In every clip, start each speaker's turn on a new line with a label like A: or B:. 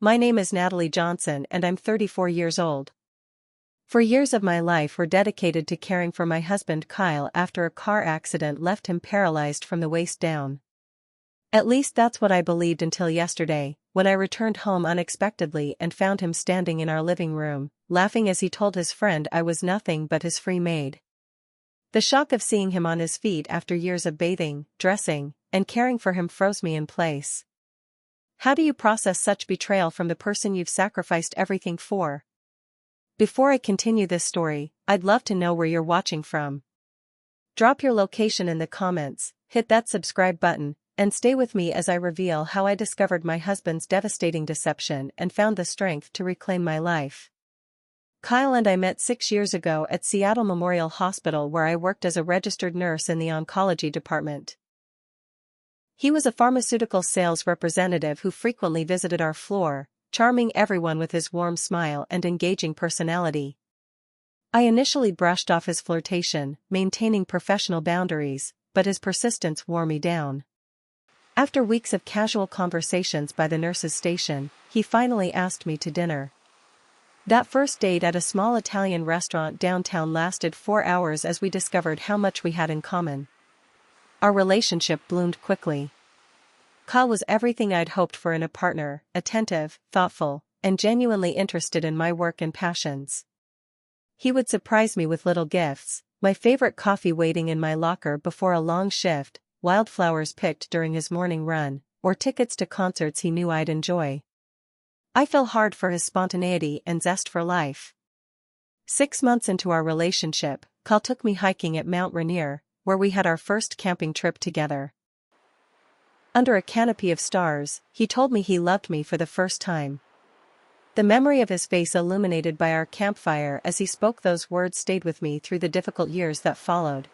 A: My name is Natalie Johnson and I'm 34 years old. 4 years of my life were dedicated to caring for my husband Kyle after a car accident left him paralyzed from the waist down. At least that's what I believed until yesterday, when I returned home unexpectedly and found him standing in our living room, laughing as he told his friend I was nothing but his free maid. The shock of seeing him on his feet after years of bathing, dressing, and caring for him froze me in place. How do you process such betrayal from the person you've sacrificed everything for? Before I continue this story, I'd love to know where you're watching from. Drop your location in the comments, hit that subscribe button, and stay with me as I reveal how I discovered my husband's devastating deception and found the strength to reclaim my life. Kyle and I met 6 years ago at Seattle Memorial Hospital, where I worked as a registered nurse in the oncology department. He was a pharmaceutical sales representative who frequently visited our floor, charming everyone with his warm smile and engaging personality. I initially brushed off his flirtation, maintaining professional boundaries, but his persistence wore me down. After weeks of casual conversations by the nurse's station, he finally asked me to dinner. That first date at a small Italian restaurant downtown lasted 4 hours as we discovered how much we had in common. Our relationship bloomed quickly. Kyle was everything I'd hoped for in a partner: attentive, thoughtful, and genuinely interested in my work and passions. He would surprise me with little gifts, my favorite coffee waiting in my locker before a long shift, wildflowers picked during his morning run, or tickets to concerts he knew I'd enjoy. I fell hard for his spontaneity and zest for life. 6 months into our relationship, Kyle took me hiking at Mount Rainier, where we had our first camping trip together. Under a canopy of stars, he told me he loved me for the first time. The memory of his face illuminated by our campfire as he spoke those words stayed with me through the difficult years that followed.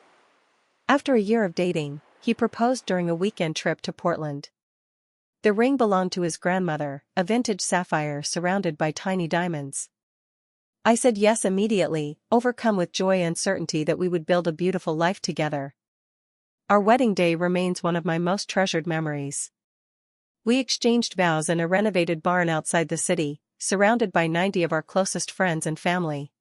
A: After a year of dating, he proposed during a weekend trip to Portland. The ring belonged to his grandmother, a vintage sapphire surrounded by tiny diamonds. I said yes immediately, overcome with joy and certainty that we would build a beautiful life together. Our wedding day remains one of my most treasured memories. We exchanged vows in a renovated barn outside the city, surrounded by 90 of our closest friends and family.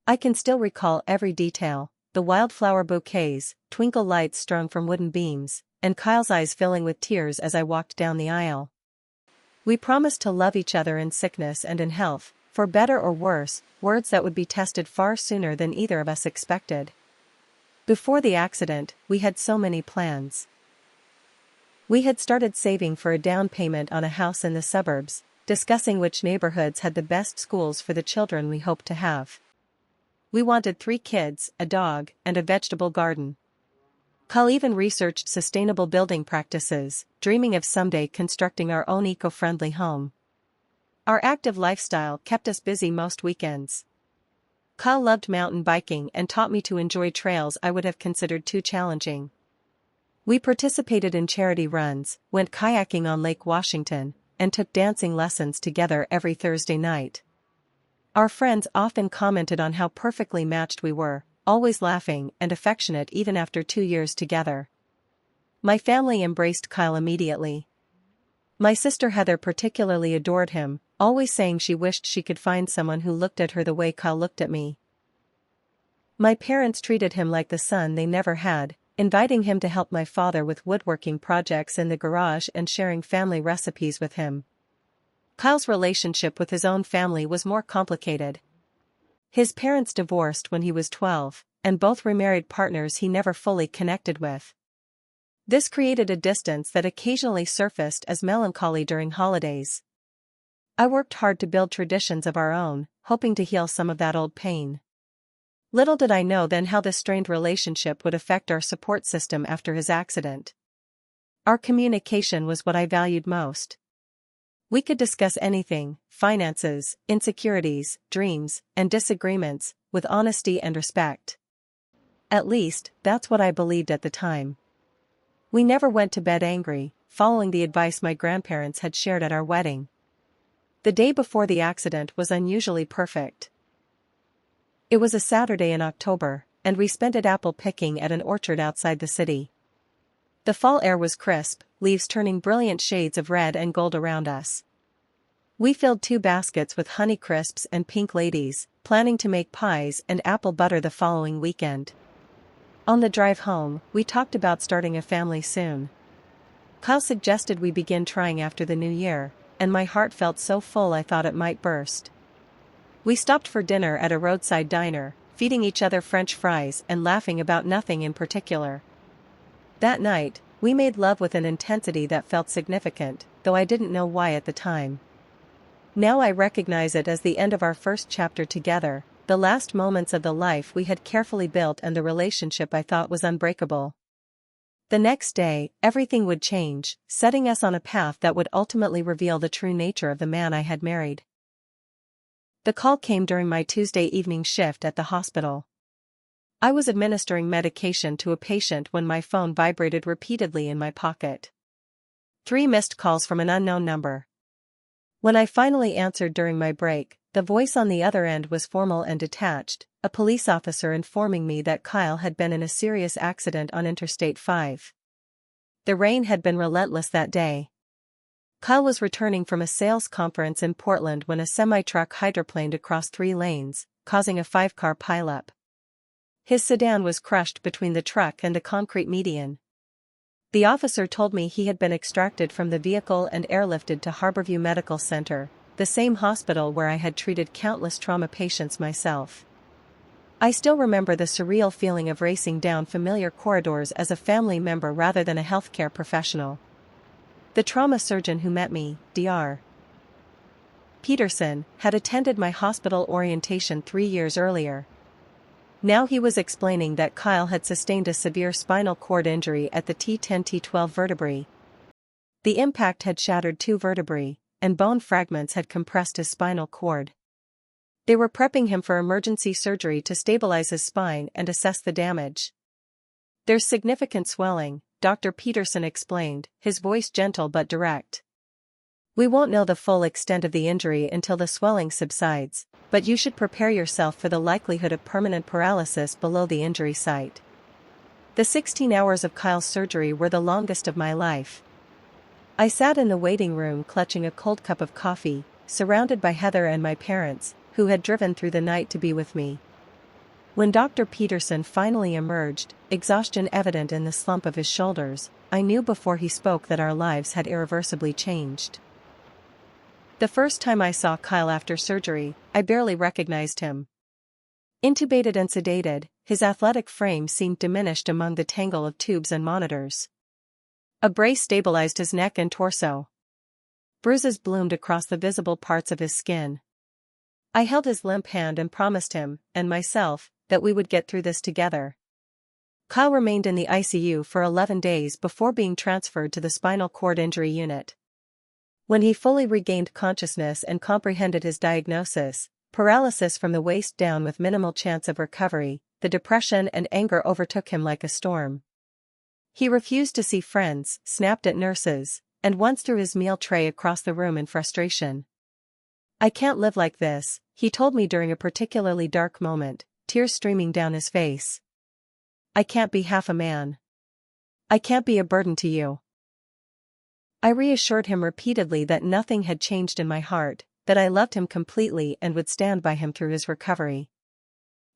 A: I can still recall every detail: the wildflower bouquets, twinkle lights strung from wooden beams, and Kyle's eyes filling with tears as I walked down the aisle. We promised to love each other in sickness and in health, for better or worse, words that would be tested far sooner than either of us expected. Before the accident, we had so many plans. We had started saving for a down payment on a house in the suburbs, discussing which neighborhoods had the best schools for the children we hoped to have. We wanted 3 kids, a dog, and a vegetable garden. Kyle even researched sustainable building practices, dreaming of someday constructing our own eco-friendly home. Our active lifestyle kept us busy most weekends. Kyle loved mountain biking and taught me to enjoy trails I would have considered too challenging. We participated in charity runs, went kayaking on Lake Washington, and took dancing lessons together every Thursday night. Our friends often commented on how perfectly matched we were, always laughing and affectionate even after 2 years together. My family embraced Kyle immediately. My sister Heather particularly adored him, always saying she wished she could find someone who looked at her the way Kyle looked at me. My parents treated him like the son they never had, inviting him to help my father with woodworking projects in the garage and sharing family recipes with him. Kyle's relationship with his own family was more complicated. His parents divorced when he was 12, and both remarried partners he never fully connected with. This created a distance that occasionally surfaced as melancholy during holidays. I worked hard to build traditions of our own, hoping to heal some of that old pain. Little did I know then how this strained relationship would affect our support system after his accident. Our communication was what I valued most. We could discuss anything: finances, insecurities, dreams, and disagreements, with honesty and respect. At least, that's what I believed at the time. We never went to bed angry, following the advice my grandparents had shared at our wedding. The day before the accident was unusually perfect. It was a Saturday in October, and we spent it apple picking at an orchard outside the city. The fall air was crisp, leaves turning brilliant shades of red and gold around us. We filled 2 baskets with Honey Crisps and Pink Ladies, planning to make pies and apple butter the following weekend. On the drive home, we talked about starting a family soon. Kyle suggested we begin trying after the new year, and my heart felt so full I thought it might burst. We stopped for dinner at a roadside diner, feeding each other French fries and laughing about nothing in particular. That night, we made love with an intensity that felt significant, though I didn't know why at the time. Now I recognize it as the end of our first chapter together, the last moments of the life we had carefully built and the relationship I thought was unbreakable. The next day, everything would change, setting us on a path that would ultimately reveal the true nature of the man I had married. The call came during my Tuesday evening shift at the hospital. I was administering medication to a patient when my phone vibrated repeatedly in my pocket. 3 missed calls from an unknown number. When I finally answered during my break, the voice on the other end was formal and detached, a police officer informing me that Kyle had been in a serious accident on Interstate 5. The rain had been relentless that day. Kyle was returning from a sales conference in Portland when a semi-truck hydroplaned across 3 lanes, causing a 5-car pileup. His sedan was crushed between the truck and a concrete median. The officer told me he had been extracted from the vehicle and airlifted to Harborview Medical Center, the same hospital where I had treated countless trauma patients myself. I still remember the surreal feeling of racing down familiar corridors as a family member rather than a healthcare professional. The trauma surgeon who met me, Dr. Peterson, had attended my hospital orientation 3 years earlier. Now he was explaining that Kyle had sustained a severe spinal cord injury at the T10-T12 vertebrae. The impact had shattered 2 vertebrae, and bone fragments had compressed his spinal cord. They were prepping him for emergency surgery to stabilize his spine and assess the damage. "There's significant swelling," Dr. Peterson explained, his voice gentle but direct. "We won't know the full extent of the injury until the swelling subsides, but you should prepare yourself for the likelihood of permanent paralysis below the injury site." The 16 hours of Kyle's surgery were the longest of my life. I sat in the waiting room clutching a cold cup of coffee, surrounded by Heather and my parents, who had driven through the night to be with me. When Dr. Peterson finally emerged, exhaustion evident in the slump of his shoulders, I knew before he spoke that our lives had irreversibly changed. The first time I saw Kyle after surgery, I barely recognized him. Intubated and sedated, his athletic frame seemed diminished among the tangle of tubes and monitors. A brace stabilized his neck and torso. Bruises bloomed across the visible parts of his skin. I held his limp hand and promised him, and myself, that we would get through this together. Kyle remained in the ICU for 11 days before being transferred to the spinal cord injury unit. When he fully regained consciousness and comprehended his diagnosis, paralysis from the waist down with minimal chance of recovery, the depression and anger overtook him like a storm. He refused to see friends, snapped at nurses, and once threw his meal tray across the room in frustration. "I can't live like this," he told me during a particularly dark moment, tears streaming down his face. "I can't be half a man. I can't be a burden to you." I reassured him repeatedly that nothing had changed in my heart, that I loved him completely and would stand by him through his recovery.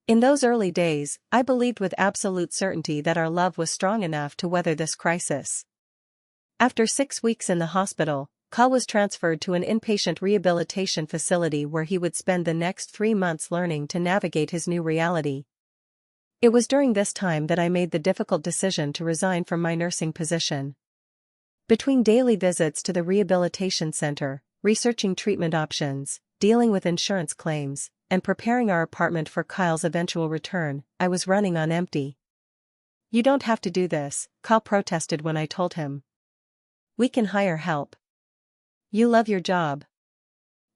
A: In those early days, I believed with absolute certainty that our love was strong enough to weather this crisis. After 6 weeks in the hospital, Kyle was transferred to an inpatient rehabilitation facility where he would spend the next 3 months learning to navigate his new reality. It was during this time that I made the difficult decision to resign from my nursing position. Between daily visits to the rehabilitation center, researching treatment options, dealing with insurance claims, and preparing our apartment for Kyle's eventual return, I was running on empty. "You don't have to do this," Kyle protested when I told him. "We can hire help." "You love your job."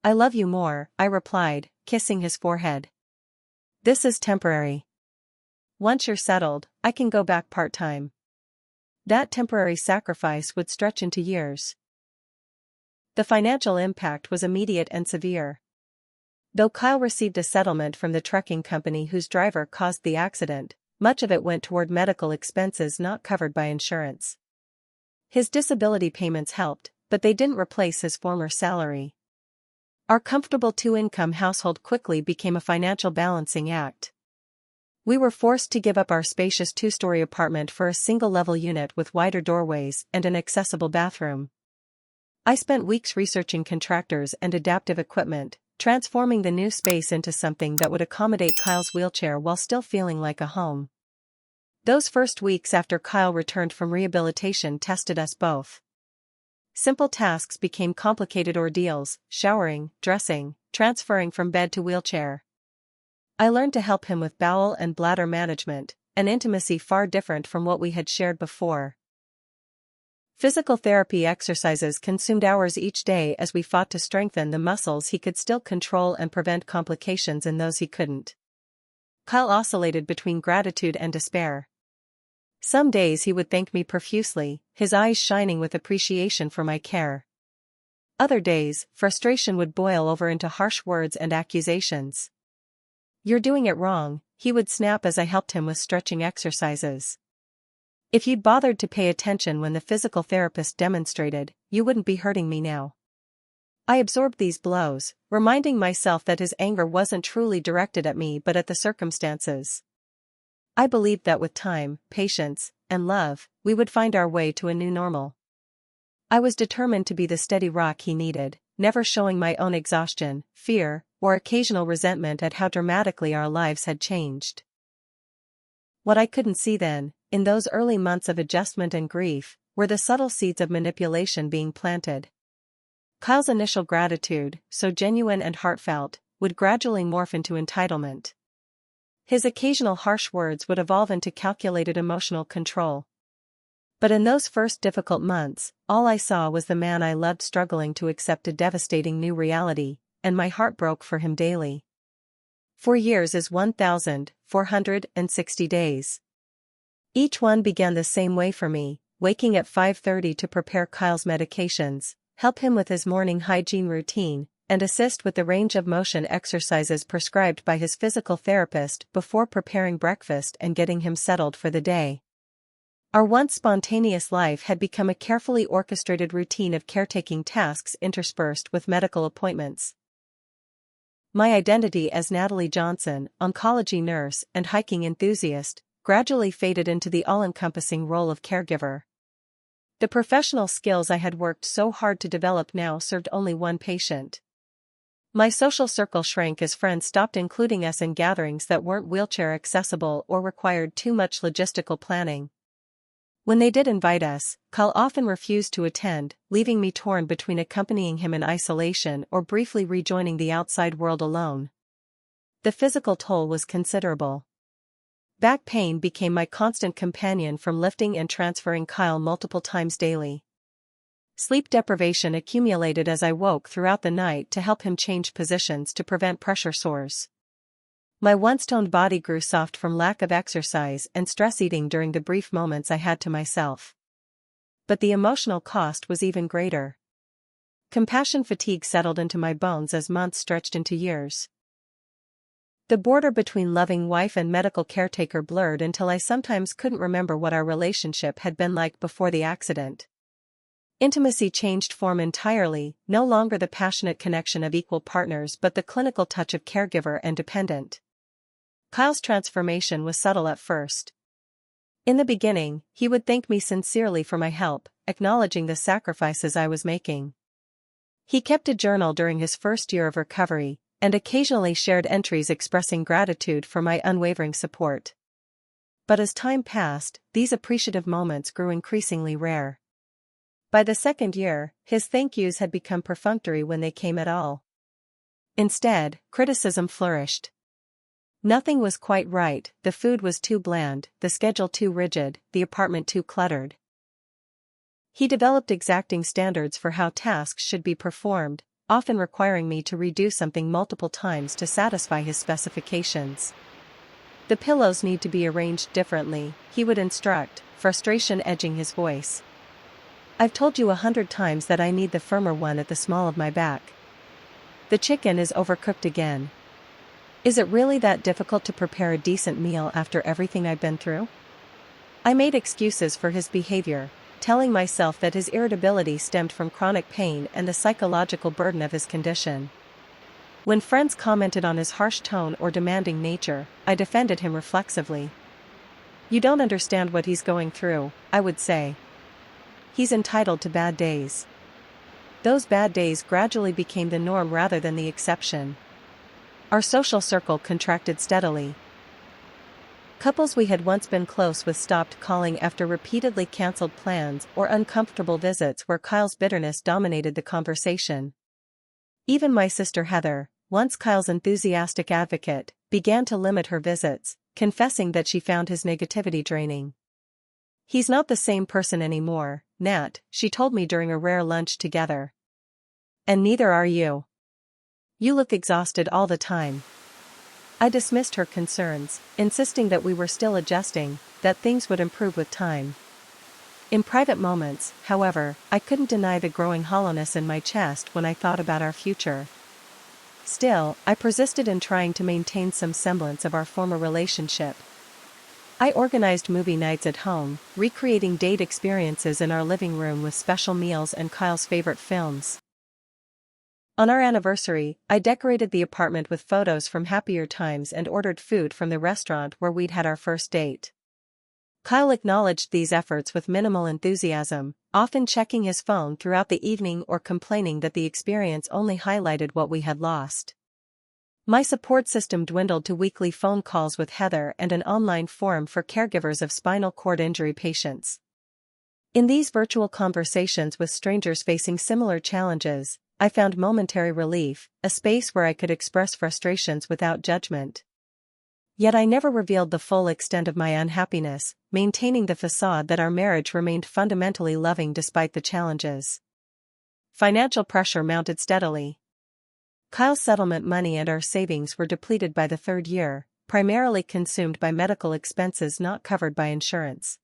A: "I love you more," I replied, kissing his forehead. "This is temporary. Once you're settled, I can go back part-time." That temporary sacrifice would stretch into years. The financial impact was immediate and severe. Though Kyle received a settlement from the trucking company whose driver caused the accident, much of it went toward medical expenses not covered by insurance. His disability payments helped, but they didn't replace his former salary. Our comfortable two-income household quickly became a financial balancing act. We were forced to give up our spacious two-story apartment for a single-level unit with wider doorways and an accessible bathroom. I spent weeks researching contractors and adaptive equipment, transforming the new space into something that would accommodate Kyle's wheelchair while still feeling like a home. Those first weeks after Kyle returned from rehabilitation tested us both. Simple tasks became complicated ordeals: showering, dressing, transferring from bed to wheelchair. I learned to help him with bowel and bladder management, an intimacy far different from what we had shared before. Physical therapy exercises consumed hours each day as we fought to strengthen the muscles he could still control and prevent complications in those he couldn't. Kyle oscillated between gratitude and despair. Some days he would thank me profusely, his eyes shining with appreciation for my care. Other days, frustration would boil over into harsh words and accusations. "You're doing it wrong," he would snap as I helped him with stretching exercises. "If you'd bothered to pay attention when the physical therapist demonstrated, you wouldn't be hurting me now." I absorbed these blows, reminding myself that his anger wasn't truly directed at me but at the circumstances. I believed that with time, patience, and love, we would find our way to a new normal. I was determined to be the steady rock he needed, never showing my own exhaustion, fear, or occasional resentment at how dramatically our lives had changed. What I couldn't see then, in those early months of adjustment and grief, were the subtle seeds of manipulation being planted. Kyle's initial gratitude, so genuine and heartfelt, would gradually morph into entitlement. His occasional harsh words would evolve into calculated emotional control. But in those first difficult months, all I saw was the man I loved struggling to accept a devastating new reality, and my heart broke for him daily. 4 years is 1,460 days. Each one began the same way for me, waking at 5:30 to prepare Kyle's medications, help him with his morning hygiene routine, and assist with the range of motion exercises prescribed by his physical therapist before preparing breakfast and getting him settled for the day. Our once spontaneous life had become a carefully orchestrated routine of caretaking tasks interspersed with medical appointments. My identity as Natalie Johnson, oncology nurse and hiking enthusiast, gradually faded into the all-encompassing role of caregiver. The professional skills I had worked so hard to develop now served only one patient. My social circle shrank as friends stopped including us in gatherings that weren't wheelchair accessible or required too much logistical planning. When they did invite us, Kyle often refused to attend, leaving me torn between accompanying him in isolation or briefly rejoining the outside world alone. The physical toll was considerable. Back pain became my constant companion from lifting and transferring Kyle multiple times daily. Sleep deprivation accumulated as I woke throughout the night to help him change positions to prevent pressure sores. My once toned body grew soft from lack of exercise and stress eating during the brief moments I had to myself. But the emotional cost was even greater. Compassion fatigue settled into my bones as months stretched into years. The border between loving wife and medical caretaker blurred until I sometimes couldn't remember what our relationship had been like before the accident. Intimacy changed form entirely, no longer the passionate connection of equal partners but the clinical touch of caregiver and dependent. Kyle's transformation was subtle at first. In the beginning, he would thank me sincerely for my help, acknowledging the sacrifices I was making. He kept a journal during his first year of recovery, and occasionally shared entries expressing gratitude for my unwavering support. But as time passed, these appreciative moments grew increasingly rare. By the second year, his thank yous had become perfunctory when they came at all. Instead, criticism flourished. Nothing was quite right, the food was too bland, the schedule too rigid, the apartment too cluttered. He developed exacting standards for how tasks should be performed, often requiring me to redo something multiple times to satisfy his specifications. "The pillows need to be arranged differently," he would instruct, frustration edging his voice. "I've told you 100 times that I need the firmer one at the small of my back. The chicken is overcooked again. Is it really that difficult to prepare a decent meal after everything I've been through?" I made excuses for his behavior, telling myself that his irritability stemmed from chronic pain and the psychological burden of his condition. When friends commented on his harsh tone or demanding nature, I defended him reflexively. You don't understand what he's going through, I would say. He's entitled to bad days. Those bad days gradually became the norm rather than the exception. Our social circle contracted steadily. Couples we had once been close with stopped calling after repeatedly cancelled plans or uncomfortable visits where Kyle's bitterness dominated the conversation. Even my sister Heather, once Kyle's enthusiastic advocate, began to limit her visits, confessing that she found his negativity draining. He's not the same person anymore, Nat, she told me during a rare lunch together. And neither are you. You look exhausted all the time. I dismissed her concerns, insisting that we were still adjusting, that things would improve with time. In private moments, however, I couldn't deny the growing hollowness in my chest when I thought about our future. Still, I persisted in trying to maintain some semblance of our former relationship. I organized movie nights at home, recreating date experiences in our living room with special meals and Kyle's favorite films. On our anniversary, I decorated the apartment with photos from happier times and ordered food from the restaurant where we'd had our first date. Kyle acknowledged these efforts with minimal enthusiasm, often checking his phone throughout the evening or complaining that the experience only highlighted what we had lost. My support system dwindled to weekly phone calls with Heather and an online forum for caregivers of spinal cord injury patients. In these virtual conversations with strangers facing similar challenges, I found momentary relief, a space where I could express frustrations without judgment. Yet I never revealed the full extent of my unhappiness, maintaining the facade that our marriage remained fundamentally loving despite the challenges. Financial pressure mounted steadily. Kyle's settlement money and our savings were depleted by the third year, primarily consumed by medical expenses not covered by insurance.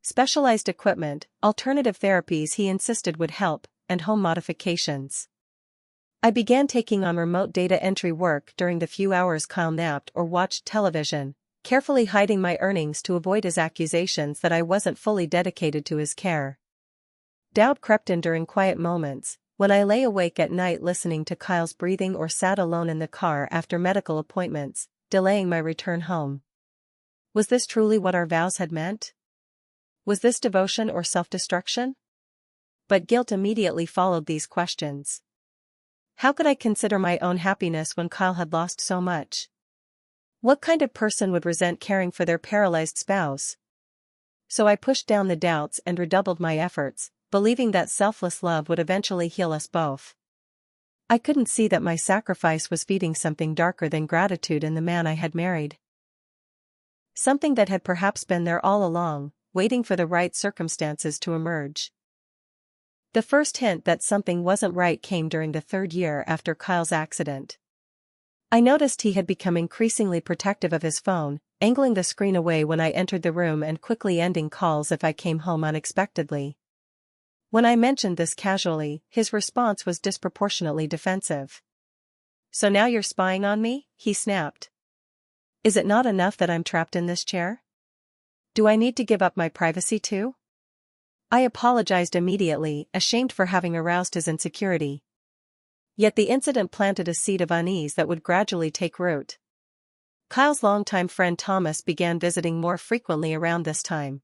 A: Specialized equipment, alternative therapies he insisted would help, and home modifications. I began taking on remote data entry work during the few hours Kyle napped or watched television, carefully hiding my earnings to avoid his accusations that I wasn't fully dedicated to his care. Doubt crept in during quiet moments, when I lay awake at night listening to Kyle's breathing or sat alone in the car after medical appointments, delaying my return home. Was this truly what our vows had meant? Was this devotion or self-destruction? But guilt immediately followed these questions. How could I consider my own happiness when Kyle had lost so much? What kind of person would resent caring for their paralyzed spouse? So I pushed down the doubts and redoubled my efforts, believing that selfless love would eventually heal us both. I couldn't see that my sacrifice was feeding something darker than gratitude in the man I had married. Something that had perhaps been there all along, waiting for the right circumstances to emerge. The first hint that something wasn't right came during the third year after Kyle's accident. I noticed he had become increasingly protective of his phone, angling the screen away when I entered the room and quickly ending calls if I came home unexpectedly. When I mentioned this casually, his response was disproportionately defensive. "So now you're spying on me?" he snapped. "Is it not enough that I'm trapped in this chair? Do I need to give up my privacy too?" I apologized immediately, ashamed for having aroused his insecurity. Yet the incident planted a seed of unease that would gradually take root. Kyle's longtime friend Thomas began visiting more frequently around this time.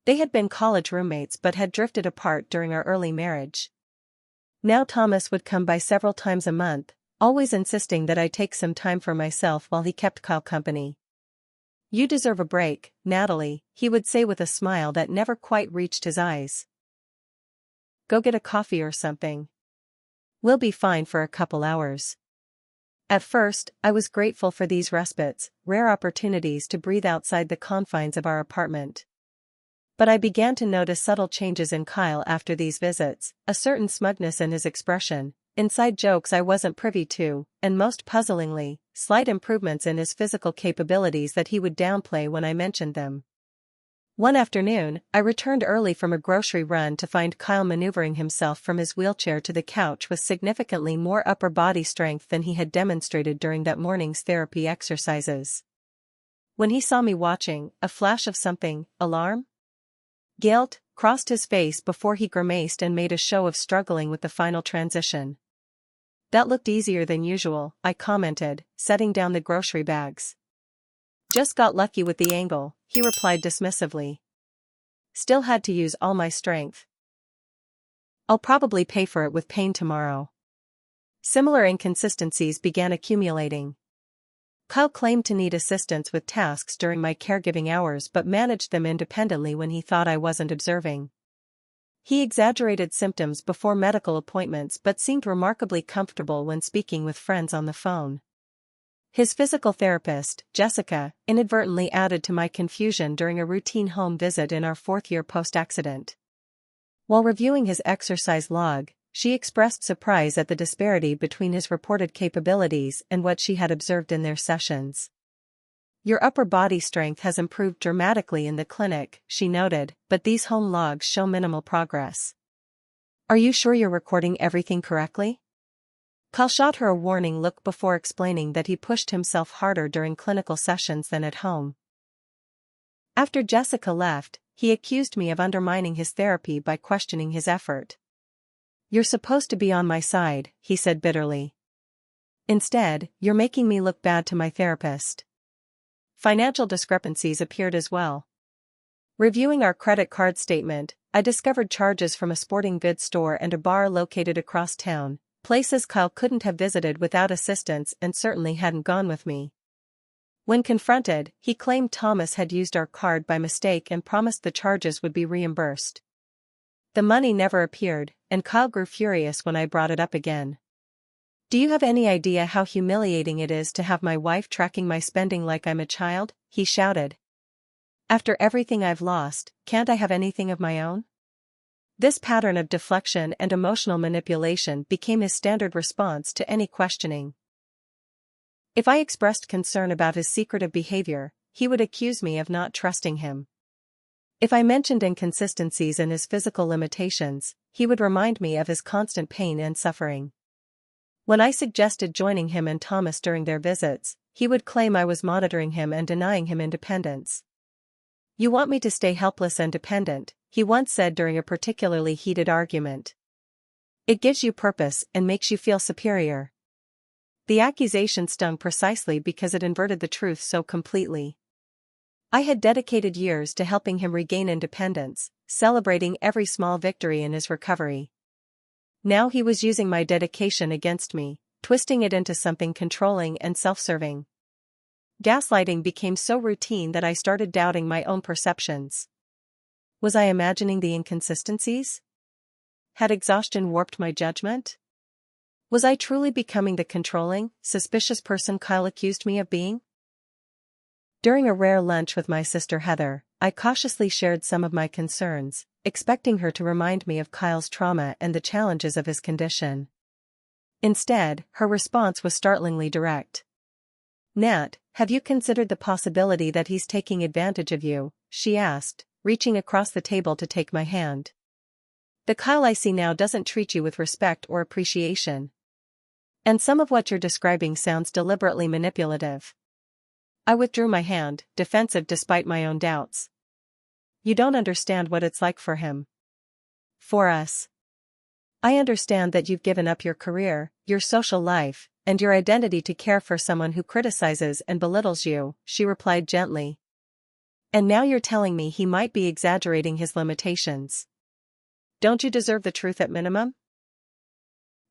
A: They had been college roommates but had drifted apart during our early marriage. Now Thomas would come by several times a month, always insisting that I take some time for myself while he kept Kyle company. "You deserve a break, Natalie," he would say with a smile that never quite reached his eyes. "Go get a coffee or something. We'll be fine for a couple hours." At first, I was grateful for these respites, rare opportunities to breathe outside the confines of our apartment. But I began to notice subtle changes in Kyle after these visits, a certain smugness in his expression, inside jokes I wasn't privy to, and most puzzlingly, slight improvements in his physical capabilities that he would downplay when I mentioned them. One afternoon, I returned early from a grocery run to find Kyle maneuvering himself from his wheelchair to the couch with significantly more upper body strength than he had demonstrated during that morning's therapy exercises. When he saw me watching, a flash of something, alarm? Guilt, crossed his face before he grimaced and made a show of struggling with the final transition. That looked easier than usual, I commented, setting down the grocery bags. Just got lucky with the angle, he replied dismissively. Still had to use all my strength. I'll probably pay for it with pain tomorrow. Similar inconsistencies began accumulating. Kyle claimed to need assistance with tasks during my caregiving hours but managed them independently when he thought I wasn't observing. He exaggerated symptoms before medical appointments but seemed remarkably comfortable when speaking with friends on the phone. His physical therapist, Jessica, inadvertently added to my confusion during a routine home visit in our 4th year post-accident. While reviewing his exercise log, she expressed surprise at the disparity between his reported capabilities and what she had observed in their sessions. Your upper body strength has improved dramatically in the clinic, she noted, but these home logs show minimal progress. Are you sure you're recording everything correctly? Kyle shot her a warning look before explaining that he pushed himself harder during clinical sessions than at home. After Jessica left, he accused me of undermining his therapy by questioning his effort. You're supposed to be on my side, he said bitterly. Instead, you're making me look bad to my therapist. Financial discrepancies appeared as well. Reviewing our credit card statement, I discovered charges from a sporting goods store and a bar located across town, places Kyle couldn't have visited without assistance and certainly hadn't gone with me. When confronted, he claimed Thomas had used our card by mistake and promised the charges would be reimbursed. The money never appeared, and Kyle grew furious when I brought it up again. Do you have any idea how humiliating it is to have my wife tracking my spending like I'm a child? He shouted. After everything I've lost, can't I have anything of my own? This pattern of deflection and emotional manipulation became his standard response to any questioning. If I expressed concern about his secretive behavior, he would accuse me of not trusting him. If I mentioned inconsistencies in his physical limitations, he would remind me of his constant pain and suffering. When I suggested joining him and Thomas during their visits, he would claim I was monitoring him and denying him independence. You want me to stay helpless and dependent, he once said during a particularly heated argument. It gives you purpose and makes you feel superior. The accusation stung precisely because it inverted the truth so completely. I had dedicated years to helping him regain independence, celebrating every small victory in his recovery. Now he was using my dedication against me, twisting it into something controlling and self-serving. Gaslighting became so routine that I started doubting my own perceptions. Was I imagining the inconsistencies? Had exhaustion warped my judgment? Was I truly becoming the controlling, suspicious person Kyle accused me of being? During a rare lunch with my sister Heather, I cautiously shared some of my concerns, expecting her to remind me of Kyle's trauma and the challenges of his condition. Instead, her response was startlingly direct. Nat, have you considered the possibility that he's taking advantage of you? She asked, reaching across the table to take my hand. The Kyle I see now doesn't treat you with respect or appreciation. And some of what you're describing sounds deliberately manipulative. I withdrew my hand, defensive despite my own doubts. You don't understand what it's like for him. For us. I understand that you've given up your career, your social life, and your identity to care for someone who criticizes and belittles you, she replied gently. And now you're telling me he might be exaggerating his limitations. Don't you deserve the truth at minimum?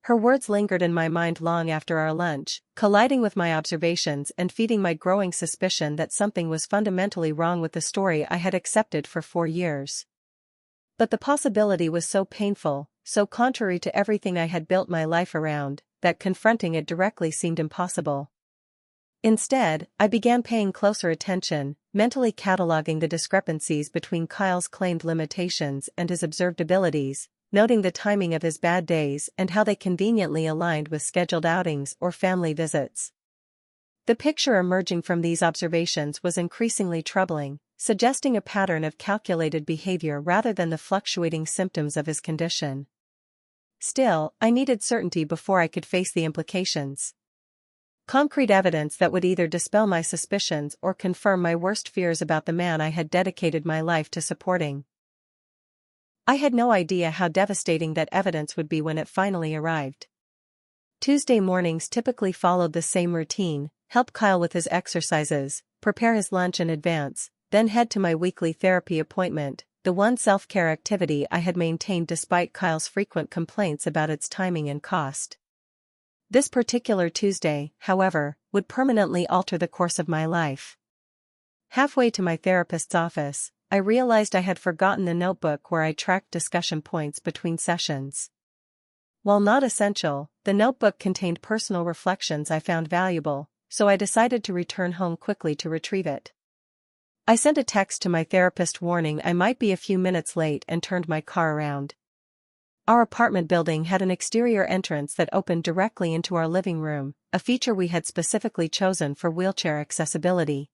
A: Her words lingered in my mind long after our lunch, colliding with my observations and feeding my growing suspicion that something was fundamentally wrong with the story I had accepted for 4 years. But the possibility was so painful, so contrary to everything I had built my life around, that confronting it directly seemed impossible. Instead, I began paying closer attention, mentally cataloging the discrepancies between Kyle's claimed limitations and his observed abilities, noting the timing of his bad days and how they conveniently aligned with scheduled outings or family visits. The picture emerging from these observations was increasingly troubling, suggesting a pattern of calculated behavior rather than the fluctuating symptoms of his condition. Still, I needed certainty before I could face the implications. Concrete evidence that would either dispel my suspicions or confirm my worst fears about the man I had dedicated my life to supporting. I had no idea how devastating that evidence would be when it finally arrived. Tuesday mornings typically followed the same routine: help Kyle with his exercises, prepare his lunch in advance, then head to my weekly therapy appointment, the one self-care activity I had maintained despite Kyle's frequent complaints about its timing and cost. This particular Tuesday, however, would permanently alter the course of my life. Halfway to my therapist's office, I realized I had forgotten the notebook where I tracked discussion points between sessions. While not essential, the notebook contained personal reflections I found valuable, so I decided to return home quickly to retrieve it. I sent a text to my therapist warning I might be a few minutes late and turned my car around. Our apartment building had an exterior entrance that opened directly into our living room, a feature we had specifically chosen for wheelchair accessibility.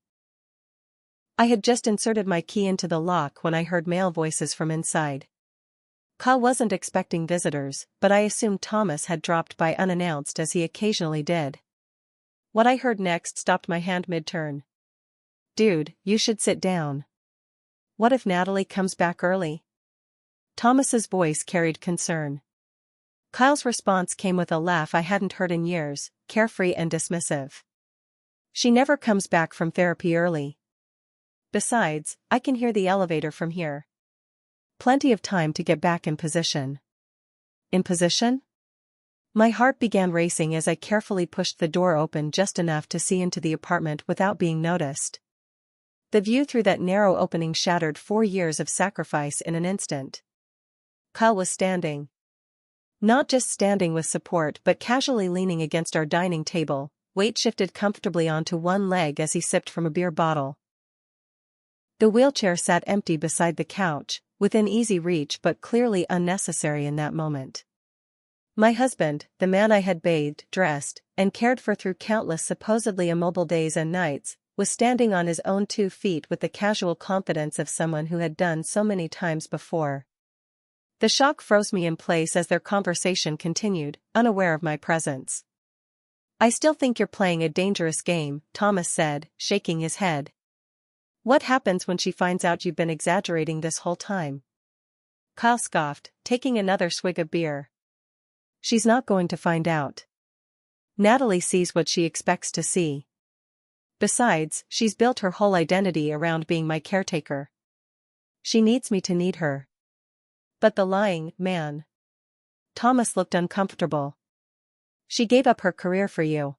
A: I had just inserted my key into the lock when I heard male voices from inside. Kyle wasn't expecting visitors, but I assumed Thomas had dropped by unannounced as he occasionally did. What I heard next stopped my hand mid-turn. "Dude, you should sit down. What if Natalie comes back early?" Thomas's voice carried concern. Kyle's response came with a laugh I hadn't heard in years, carefree and dismissive. "She never comes back from therapy early. Besides, I can hear the elevator from here. Plenty of time to get back in position." In position? My heart began racing as I carefully pushed the door open just enough to see into the apartment without being noticed. The view through that narrow opening shattered 4 years of sacrifice in an instant. Kyle was standing. Not just standing with support but casually leaning against our dining table, weight shifted comfortably onto one leg as he sipped from a beer bottle. The wheelchair sat empty beside the couch, within easy reach but clearly unnecessary in that moment. My husband, the man I had bathed, dressed, and cared for through countless supposedly immobile days and nights, was standing on his own 2 feet with the casual confidence of someone who had done so many times before. The shock froze me in place as their conversation continued, unaware of my presence. "I still think you're playing a dangerous game," Thomas said, shaking his head. "What happens when she finds out you've been exaggerating this whole time?" Kyle scoffed, taking another swig of beer. "She's not going to find out. Natalie sees what she expects to see. Besides, she's built her whole identity around being my caretaker. She needs me to need her." "But the lying, man." Thomas looked uncomfortable. "She gave up her career for you.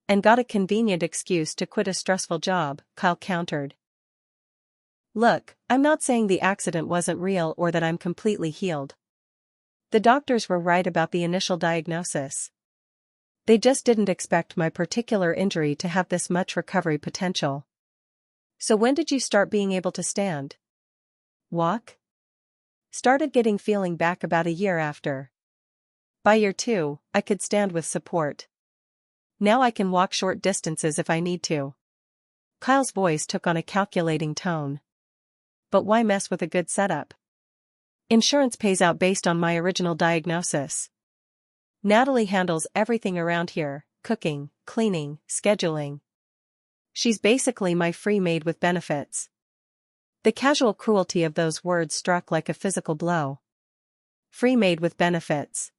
A: And got a convenient excuse to quit a stressful job," Kyle countered. "Look, I'm not saying the accident wasn't real or that I'm completely healed. The doctors were right about the initial diagnosis. They just didn't expect my particular injury to have this much recovery potential." "So when did you start being able to stand? Walk?" "Started getting feeling back about a year after. By year 2, I could stand with support. Now I can walk short distances if I need to." Kyle's voice took on a calculating tone. "But why mess with a good setup? Insurance pays out based on my original diagnosis. Natalie handles everything around here: cooking, cleaning, scheduling. She's basically my free maid with benefits." The casual cruelty of those words struck like a physical blow. Free maid with benefits.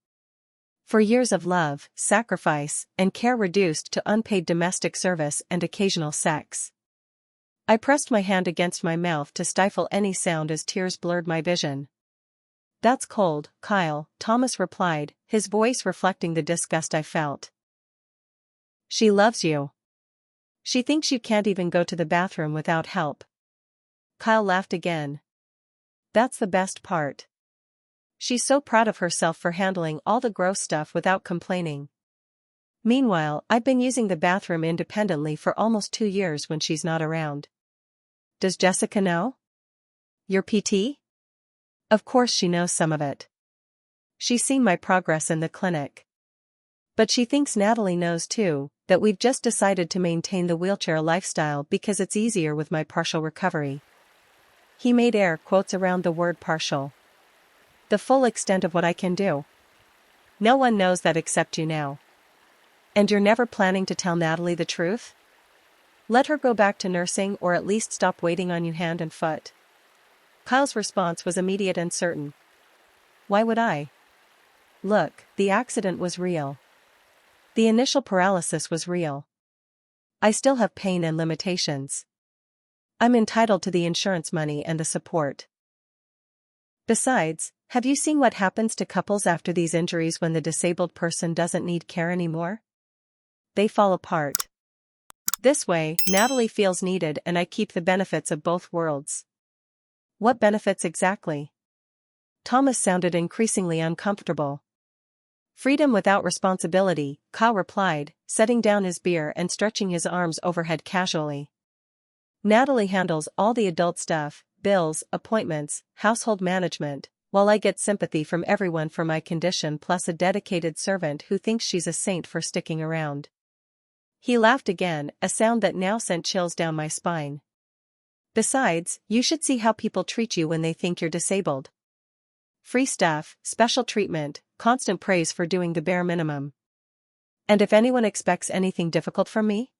A: For years of love, sacrifice, and care reduced to unpaid domestic service and occasional sex. I pressed my hand against my mouth to stifle any sound as tears blurred my vision. "That's cold, Kyle," Thomas replied, his voice reflecting the disgust I felt. "She loves you. She thinks you can't even go to the bathroom without help." Kyle laughed again. "That's the best part. She's so proud of herself for handling all the gross stuff without complaining. Meanwhile, I've been using the bathroom independently for almost 2 years when she's not around." "Does Jessica know? Your PT?" "Of course she knows some of it. She's seen my progress in the clinic. But she thinks Natalie knows too, that we've just decided to maintain the wheelchair lifestyle because it's easier with my partial recovery." He made air quotes around the word partial. "The full extent of what I can do. No one knows that except you now. And you're never planning to tell Natalie the truth? Let her go back to nursing or at least stop waiting on you hand and foot?" Kyle's response was immediate and certain. "Why would I? Look, the accident was real. The initial paralysis was real. I still have pain and limitations. I'm entitled to the insurance money and the support. Besides, have you seen what happens to couples after these injuries when the disabled person doesn't need care anymore? They fall apart. This way, Natalie feels needed and I keep the benefits of both worlds. What benefits exactly? Thomas sounded increasingly uncomfortable. Freedom without responsibility, Kyle replied, setting down his beer and stretching his arms overhead casually. Natalie handles all the adult stuff, bills, appointments, household management, while I get sympathy from everyone for my condition plus a dedicated servant who thinks she's a saint for sticking around. He laughed again, a sound that now sent chills down my spine. Besides, you should see how people treat you when they think you're disabled. Free stuff, special treatment, constant praise for doing the bare minimum. And if anyone expects anything difficult from me?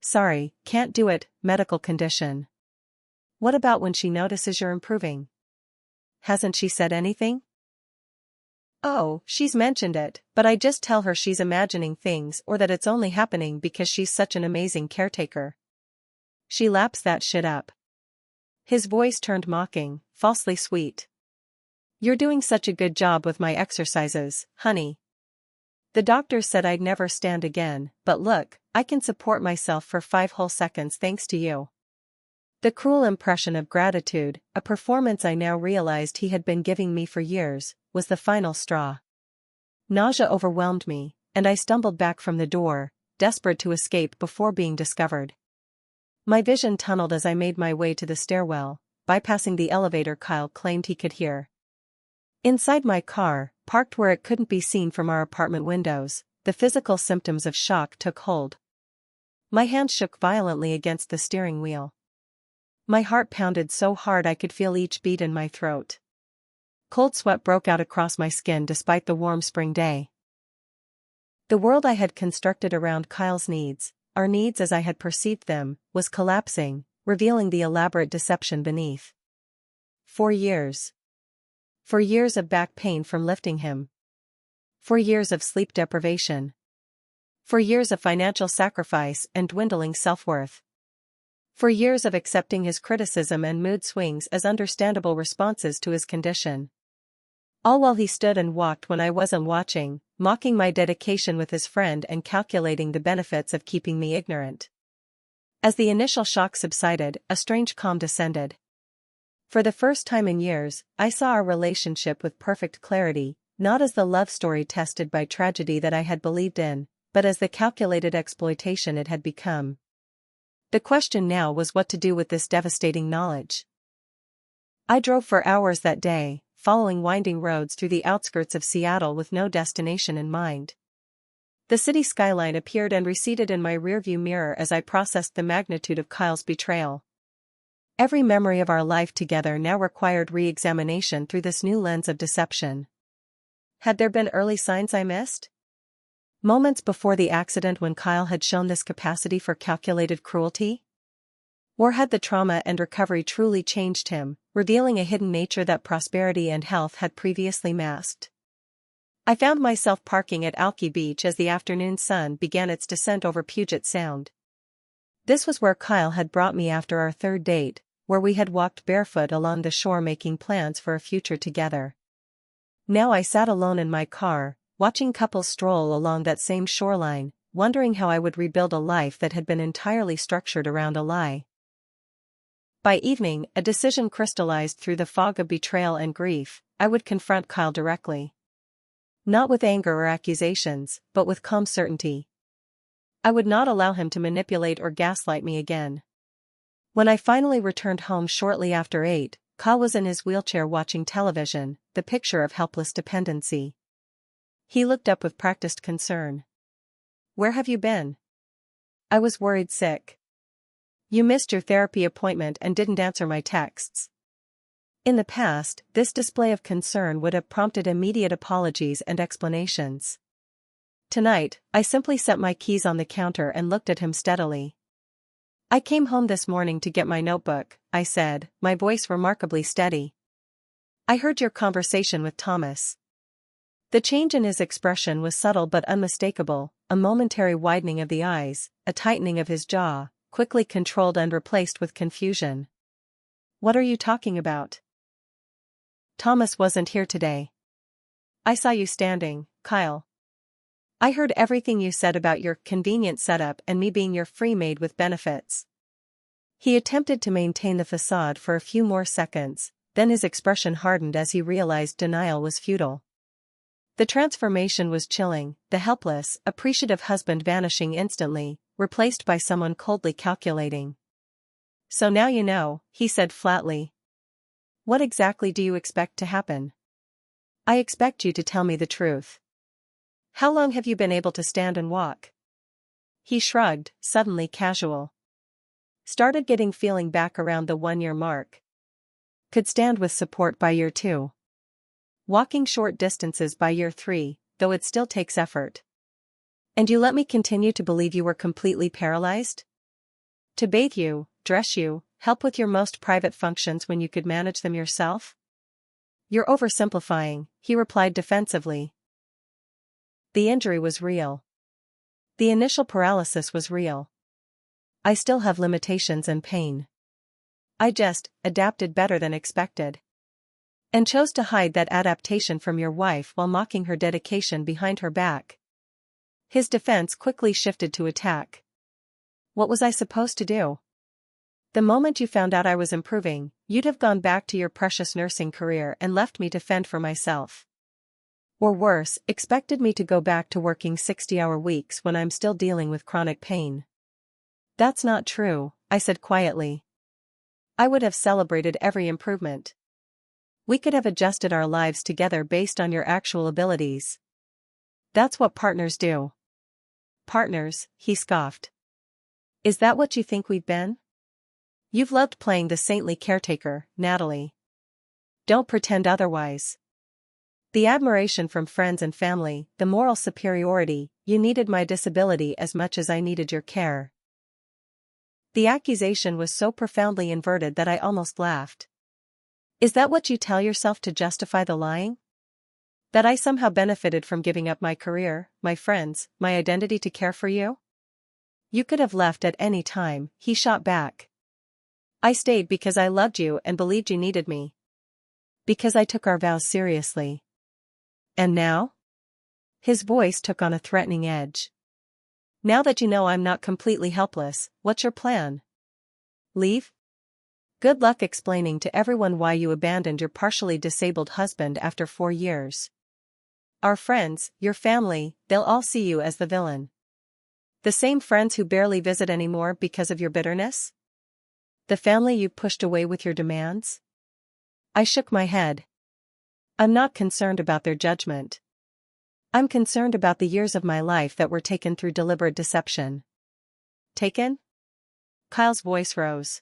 A: Sorry, can't do it, medical condition. What about when she notices you're improving? Hasn't she said anything? Oh, she's mentioned it, but I just tell her she's imagining things or that it's only happening because she's such an amazing caretaker. She laps that shit up. His voice turned mocking, falsely sweet. You're doing such a good job with my exercises, honey. The doctor said I'd never stand again, but look, I can support myself for 5 whole seconds thanks to you. The cruel impression of gratitude, a performance I now realized he had been giving me for years, was the final straw. Nausea overwhelmed me, and I stumbled back from the door, desperate to escape before being discovered. My vision tunneled as I made my way to the stairwell, bypassing the elevator Kyle claimed he could hear. Inside my car, parked where it couldn't be seen from our apartment windows, the physical symptoms of shock took hold. My hands shook violently against the steering wheel. My heart pounded so hard I could feel each beat in my throat. Cold sweat broke out across my skin despite the warm spring day. The world I had constructed around Kyle's needs, our needs as I had perceived them, was collapsing, revealing the elaborate deception beneath. 4 years. 4 years of back pain from lifting him. 4 years of sleep deprivation. 4 years of financial sacrifice and dwindling self-worth. 4 years of accepting his criticism and mood swings as understandable responses to his condition. All while he stood and walked when I wasn't watching, mocking my dedication with his friend and calculating the benefits of keeping me ignorant. As the initial shock subsided, a strange calm descended. For the first time in years, I saw our relationship with perfect clarity, not as the love story tested by tragedy that I had believed in, but as the calculated exploitation it had become. The question now was what to do with this devastating knowledge. I drove for hours that day, following winding roads through the outskirts of Seattle with no destination in mind. The city skyline appeared and receded in my rearview mirror as I processed the magnitude of Kyle's betrayal. Every memory of our life together now required re-examination through this new lens of deception. Had there been early signs I missed? Moments before the accident when Kyle had shown this capacity for calculated cruelty? Or had the trauma and recovery truly changed him, revealing a hidden nature that prosperity and health had previously masked? I found myself parking at Alki Beach as the afternoon sun began its descent over Puget Sound. This was where Kyle had brought me after our 3rd date, where we had walked barefoot along the shore making plans for a future together. Now I sat alone in my car, watching couples stroll along that same shoreline, wondering how I would rebuild a life that had been entirely structured around a lie. By evening, a decision crystallized through the fog of betrayal and grief. I would confront Kyle directly. Not with anger or accusations, but with calm certainty. I would not allow him to manipulate or gaslight me again. When I finally returned home shortly after 8, Kyle was in his wheelchair watching television, the picture of helpless dependency. He looked up with practiced concern. "Where have you been?" "I was worried sick." "You missed your therapy appointment and didn't answer my texts." In the past, this display of concern would have prompted immediate apologies and explanations. Tonight, I simply set my keys on the counter and looked at him steadily. "I came home this morning to get my notebook," I said, my voice remarkably steady. "I heard your conversation with Thomas." The change in his expression was subtle but unmistakable, a momentary widening of the eyes, a tightening of his jaw, quickly controlled and replaced with confusion. What are you talking about? Thomas wasn't here today. I saw you standing, Kyle. I heard everything you said about your convenient setup and me being your free maid with benefits. He attempted to maintain the facade for a few more seconds, then his expression hardened as he realized denial was futile. The transformation was chilling, the helpless, appreciative husband vanishing instantly, replaced by someone coldly calculating. So now you know, he said flatly. What exactly do you expect to happen? I expect you to tell me the truth. How long have you been able to stand and walk? He shrugged, suddenly casual. Started getting feeling back around the 1-year mark. Could stand with support by year 2. Walking short distances by year 3, though it still takes effort. And you let me continue to believe you were completely paralyzed? To bathe you, dress you, help with your most private functions when you could manage them yourself? You're oversimplifying, he replied defensively. The injury was real. The initial paralysis was real. I still have limitations and pain. I just adapted better than expected. And chose to hide that adaptation from your wife while mocking her dedication behind her back. His defense quickly shifted to attack. What was I supposed to do? The moment you found out I was improving, you'd have gone back to your precious nursing career and left me to fend for myself. Or worse, expected me to go back to working 60-hour weeks when I'm still dealing with chronic pain. That's not true, I said quietly. I would have celebrated every improvement. We could have adjusted our lives together based on your actual abilities. That's what partners do. Partners, he scoffed. Is that what you think we've been? You've loved playing the saintly caretaker, Natalie. Don't pretend otherwise. The admiration from friends and family, the moral superiority, you needed my disability as much as I needed your care. The accusation was so profoundly inverted that I almost laughed. Is that what you tell yourself to justify the lying? That I somehow benefited from giving up my career, my friends, my identity to care for you? You could have left at any time, he shot back. I stayed because I loved you and believed you needed me. Because I took our vows seriously. And now? His voice took on a threatening edge. Now that you know I'm not completely helpless, what's your plan? Leave? Good luck explaining to everyone why you abandoned your partially disabled husband after 4 years. Our friends, your family, they'll all see you as the villain. The same friends who barely visit anymore because of your bitterness? The family you pushed away with your demands? I shook my head. I'm not concerned about their judgment. I'm concerned about the years of my life that were taken through deliberate deception. Taken? Kyle's voice rose.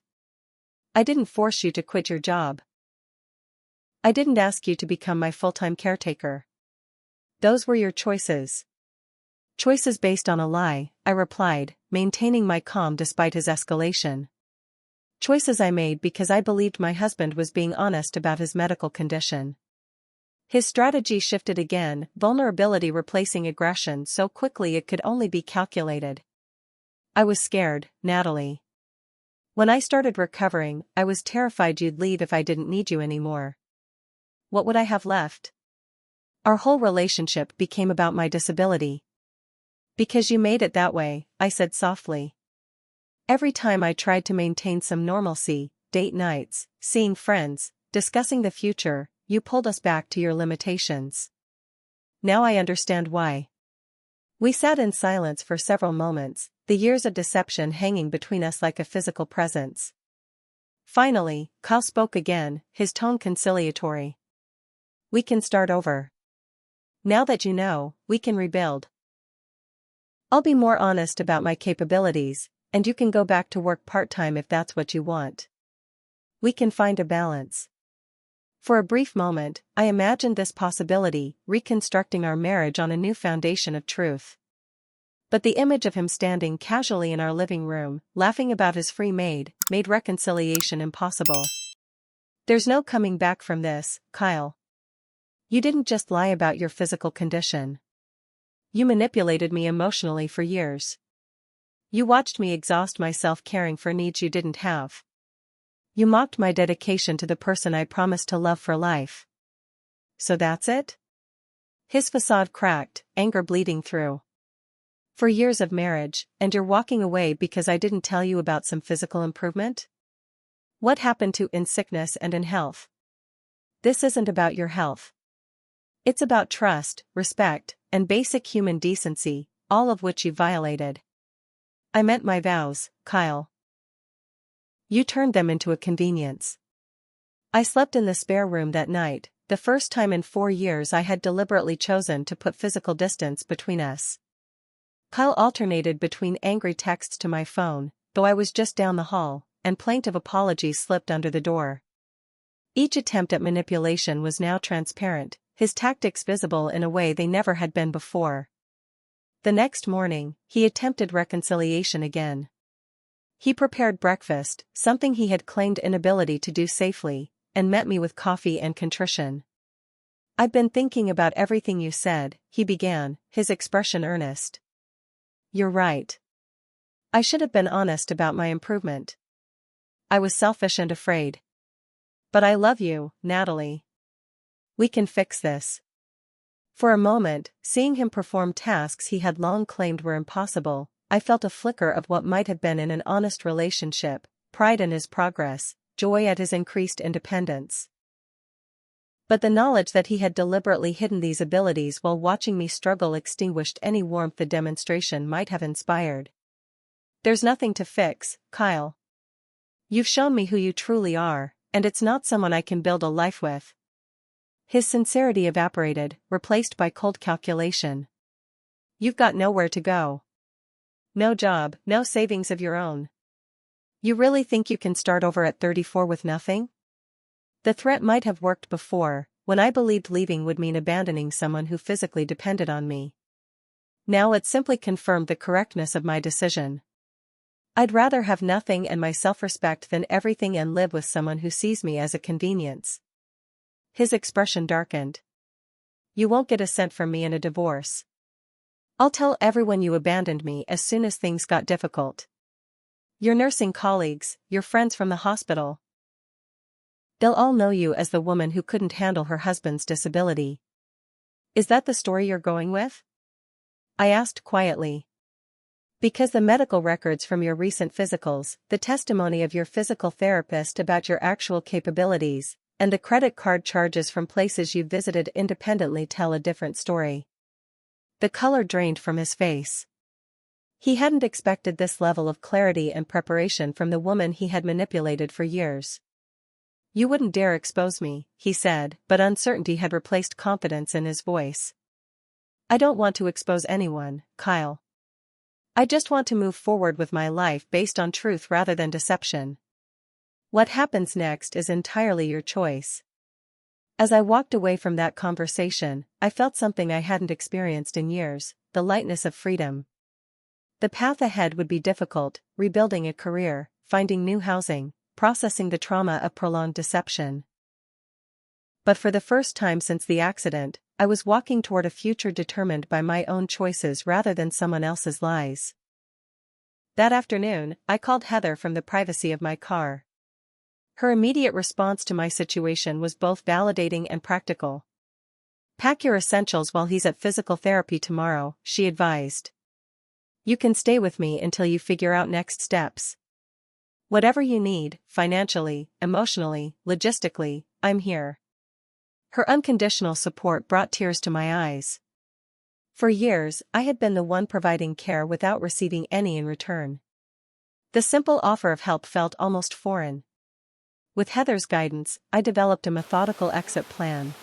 A: I didn't force you to quit your job. I didn't ask you to become my full-time caretaker. Those were your choices. Choices based on a lie, I replied, maintaining my calm despite his escalation. Choices I made because I believed my husband was being honest about his medical condition. His strategy shifted again, vulnerability replacing aggression so quickly it could only be calculated. I was scared, Natalie. When I started recovering, I was terrified you'd leave if I didn't need you anymore. What would I have left? Our whole relationship became about my disability. Because you made it that way, I said softly. Every time I tried to maintain some normalcy, date nights, seeing friends, discussing the future, you pulled us back to your limitations. Now I understand why. We sat in silence for several moments, the years of deception hanging between us like a physical presence. Finally, Kyle spoke again, his tone conciliatory. We can start over. Now that you know, we can rebuild. I'll be more honest about my capabilities, and you can go back to work part-time if that's what you want. We can find a balance. For a brief moment, I imagined this possibility, reconstructing our marriage on a new foundation of truth. But the image of him standing casually in our living room, laughing about his free maid, made reconciliation impossible. There's no coming back from this, Kyle. You didn't just lie about your physical condition. You manipulated me emotionally for years. You watched me exhaust myself caring for needs you didn't have. You mocked my dedication to the person I promised to love for life. So that's it? His facade cracked, anger bleeding through. 4 years of marriage, and you're walking away because I didn't tell you about some physical improvement? What happened to in sickness and in health? This isn't about your health. It's about trust, respect, and basic human decency, all of which you violated. I meant my vows, Kyle. You turned them into a convenience. I slept in the spare room that night, the first time in 4 years I had deliberately chosen to put physical distance between us. Kyle alternated between angry texts to my phone, though I was just down the hall, and plaintive apologies slipped under the door. Each attempt at manipulation was now transparent, his tactics visible in a way they never had been before. The next morning, he attempted reconciliation again. He prepared breakfast, something he had claimed inability to do safely, and met me with coffee and contrition. "I've been thinking about everything you said," he began, his expression earnest. "You're right. I should have been honest about my improvement. I was selfish and afraid. But I love you, Natalie. We can fix this." For a moment, seeing him perform tasks he had long claimed were impossible, I felt a flicker of what might have been in an honest relationship, pride in his progress, joy at his increased independence. But the knowledge that he had deliberately hidden these abilities while watching me struggle extinguished any warmth the demonstration might have inspired. "There's nothing to fix, Kyle. You've shown me who you truly are, and it's not someone I can build a life with." His sincerity evaporated, replaced by cold calculation. "You've got nowhere to go. No job, no savings of your own. You really think you can start over at 34 with nothing?" The threat might have worked before, when I believed leaving would mean abandoning someone who physically depended on me. Now it simply confirmed the correctness of my decision. I'd rather have nothing and my self-respect than everything and live with someone who sees me as a convenience. His expression darkened. "You won't get a cent from me in a divorce. I'll tell everyone you abandoned me as soon as things got difficult. Your nursing colleagues, your friends from the hospital. They'll all know you as the woman who couldn't handle her husband's disability." "Is that the story you're going with?" I asked quietly. "Because the medical records from your recent physicals, the testimony of your physical therapist about your actual capabilities, and the credit card charges from places you visited independently tell a different story." The color drained from his face. He hadn't expected this level of clarity and preparation from the woman he had manipulated for years. "You wouldn't dare expose me," he said, but uncertainty had replaced confidence in his voice. "I don't want to expose anyone, Kyle. I just want to move forward with my life based on truth rather than deception. What happens next is entirely your choice." As I walked away from that conversation, I felt something I hadn't experienced in years, the lightness of freedom. The path ahead would be difficult, rebuilding a career, finding new housing, processing the trauma of prolonged deception. But for the first time since the accident, I was walking toward a future determined by my own choices rather than someone else's lies. That afternoon, I called Heather from the privacy of my car. Her immediate response to my situation was both validating and practical. "Pack your essentials while he's at physical therapy tomorrow," she advised. "You can stay with me until you figure out next steps. Whatever you need, financially, emotionally, logistically, I'm here." Her unconditional support brought tears to my eyes. For years, I had been the one providing care without receiving any in return. The simple offer of help felt almost foreign. With Heather's guidance, I developed a methodical exit plan.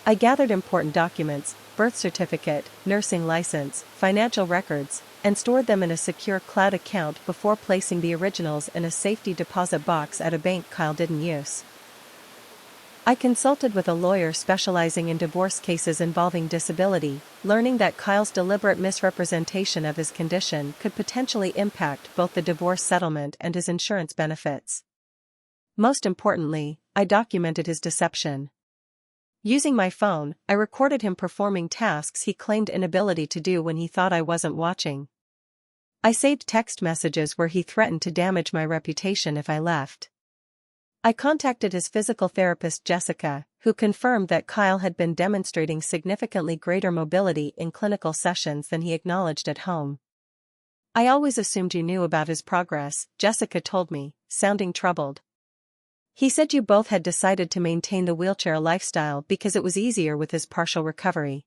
A: I gathered important documents, birth certificate, nursing license, financial records, and stored them in a secure cloud account before placing the originals in a safety deposit box at a bank Kyle didn't use. I consulted with a lawyer specializing in divorce cases involving disability, learning that Kyle's deliberate misrepresentation of his condition could potentially impact both the divorce settlement and his insurance benefits. Most importantly, I documented his deception. Using my phone, I recorded him performing tasks he claimed inability to do when he thought I wasn't watching. I saved text messages where he threatened to damage my reputation if I left. I contacted his physical therapist Jessica, who confirmed that Kyle had been demonstrating significantly greater mobility in clinical sessions than he acknowledged at home. "I always assumed you knew about his progress," Jessica told me, sounding troubled. "He said you both had decided to maintain the wheelchair lifestyle because it was easier with his partial recovery.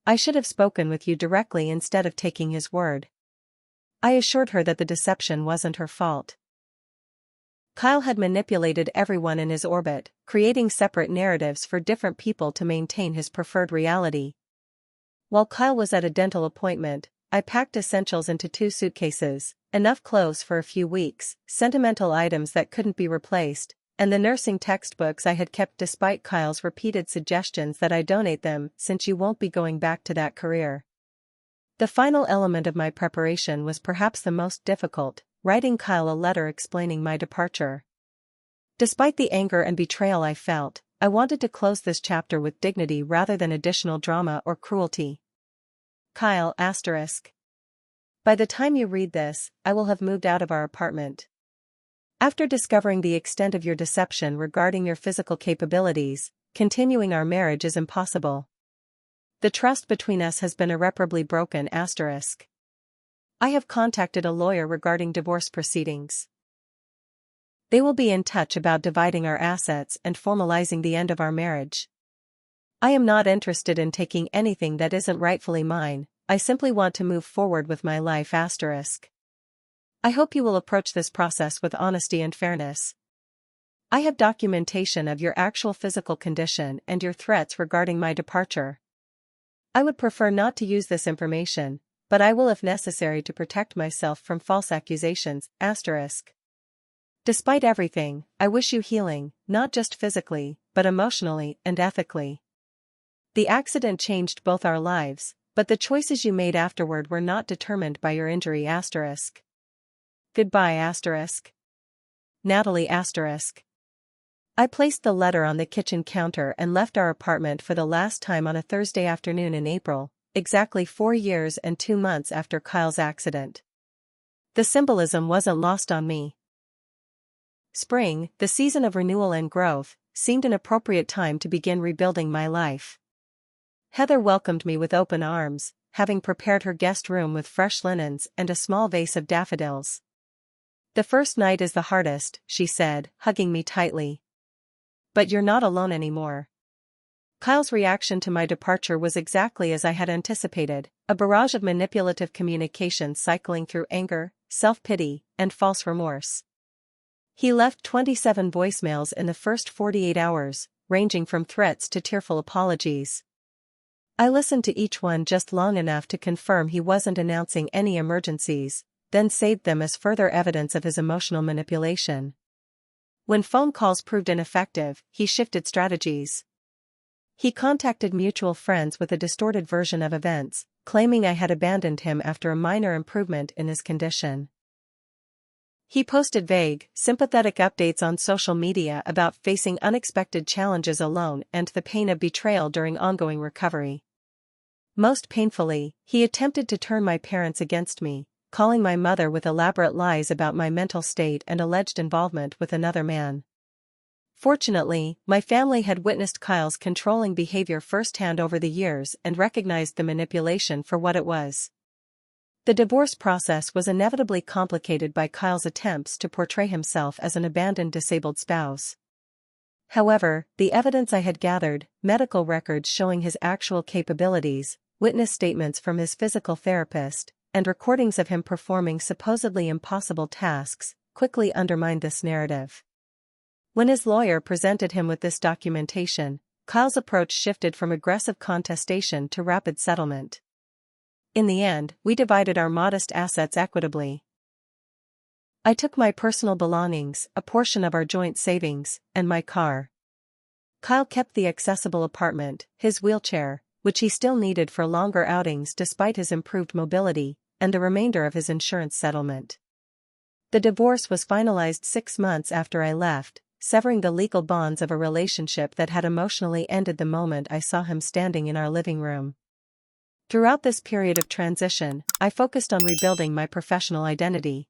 A: I should have spoken with you directly instead of taking his word." I assured her that the deception wasn't her fault. Kyle had manipulated everyone in his orbit, creating separate narratives for different people to maintain his preferred reality. While Kyle was at a dental appointment, I packed essentials into 2 suitcases, enough clothes for a few weeks, sentimental items that couldn't be replaced, and the nursing textbooks I had kept despite Kyle's repeated suggestions that I donate them since you won't be going back to that career. The final element of my preparation was perhaps the most difficult, writing Kyle a letter explaining my departure. Despite the anger and betrayal I felt, I wanted to close this chapter with dignity rather than additional drama or cruelty. Kyle*. By the time you read this, I will have moved out of our apartment. After discovering the extent of your deception regarding your physical capabilities, continuing our marriage is impossible. The trust between us has been irreparably broken*. I have contacted a lawyer regarding divorce proceedings. They will be in touch about dividing our assets and formalizing the end of our marriage. I am not interested in taking anything that isn't rightfully mine, I simply want to move forward with my life*. I hope you will approach this process with honesty and fairness. I have documentation of your actual physical condition and your threats regarding my departure. I would prefer not to use this information, but I will if necessary to protect myself from false accusations*. Despite everything, I wish you healing, not just physically, but emotionally and ethically. The accident changed both our lives, but the choices you made afterward were not determined by your injury*. Goodbye*. Natalie*. I placed the letter on the kitchen counter and left our apartment for the last time on a Thursday afternoon in April, exactly 4 years and 2 months after Kyle's accident. The symbolism wasn't lost on me. Spring, the season of renewal and growth, seemed an appropriate time to begin rebuilding my life. Heather welcomed me with open arms, having prepared her guest room with fresh linens and a small vase of daffodils. "The first night is the hardest," she said, hugging me tightly. "But you're not alone anymore." Kyle's reaction to my departure was exactly as I had anticipated, a barrage of manipulative communication cycling through anger, self-pity, and false remorse. He left 27 voicemails in the first 48 hours, ranging from threats to tearful apologies. I listened to each one just long enough to confirm he wasn't announcing any emergencies, then saved them as further evidence of his emotional manipulation. When phone calls proved ineffective, he shifted strategies. He contacted mutual friends with a distorted version of events, claiming I had abandoned him after a minor improvement in his condition. He posted vague, sympathetic updates on social media about facing unexpected challenges alone and the pain of betrayal during ongoing recovery. Most painfully, he attempted to turn my parents against me, calling my mother with elaborate lies about my mental state and alleged involvement with another man. Fortunately, my family had witnessed Kyle's controlling behavior firsthand over the years and recognized the manipulation for what it was. The divorce process was inevitably complicated by Kyle's attempts to portray himself as an abandoned disabled spouse. However, the evidence I had gathered, medical records showing his actual capabilities, witness statements from his physical therapist, and recordings of him performing supposedly impossible tasks, quickly undermined this narrative. When his lawyer presented him with this documentation, Kyle's approach shifted from aggressive contestation to rapid settlement. In the end, we divided our modest assets equitably. I took my personal belongings, a portion of our joint savings, and my car. Kyle kept the accessible apartment, his wheelchair, which he still needed for longer outings despite his improved mobility, and the remainder of his insurance settlement. The divorce was finalized 6 months after I left, severing the legal bonds of a relationship that had emotionally ended the moment I saw him standing in our living room. Throughout this period of transition, I focused on rebuilding my professional identity.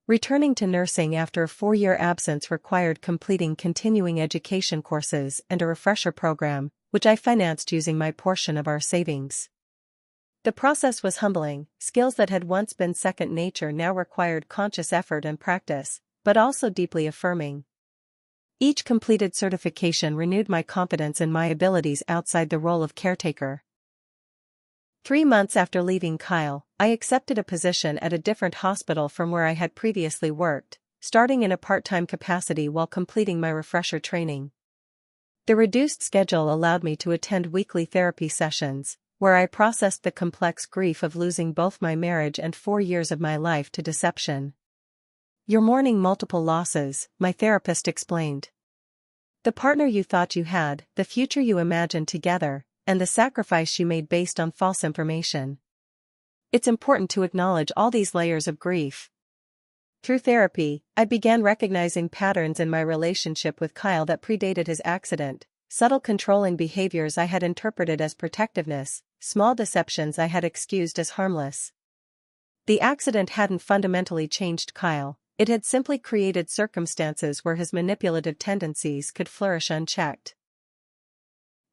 A: Returning to nursing after a 4-year absence required completing continuing education courses and a refresher program, which I financed using my portion of our savings. The process was humbling. Skills that had once been second nature now required conscious effort and practice, but also deeply affirming. Each completed certification renewed my confidence in my abilities outside the role of caretaker. 3 months after leaving Kyle, I accepted a position at a different hospital from where I had previously worked, starting in a part-time capacity while completing my refresher training. The reduced schedule allowed me to attend weekly therapy sessions, where I processed the complex grief of losing both my marriage and 4 years of my life to deception. "You're mourning multiple losses," my therapist explained. "The partner you thought you had, the future you imagined together, and the sacrifice you made based on false information. It's important to acknowledge all these layers of grief." Through therapy, I began recognizing patterns in my relationship with Kyle that predated his accident, subtle controlling behaviors I had interpreted as protectiveness, small deceptions I had excused as harmless. The accident hadn't fundamentally changed Kyle, it had simply created circumstances where his manipulative tendencies could flourish unchecked.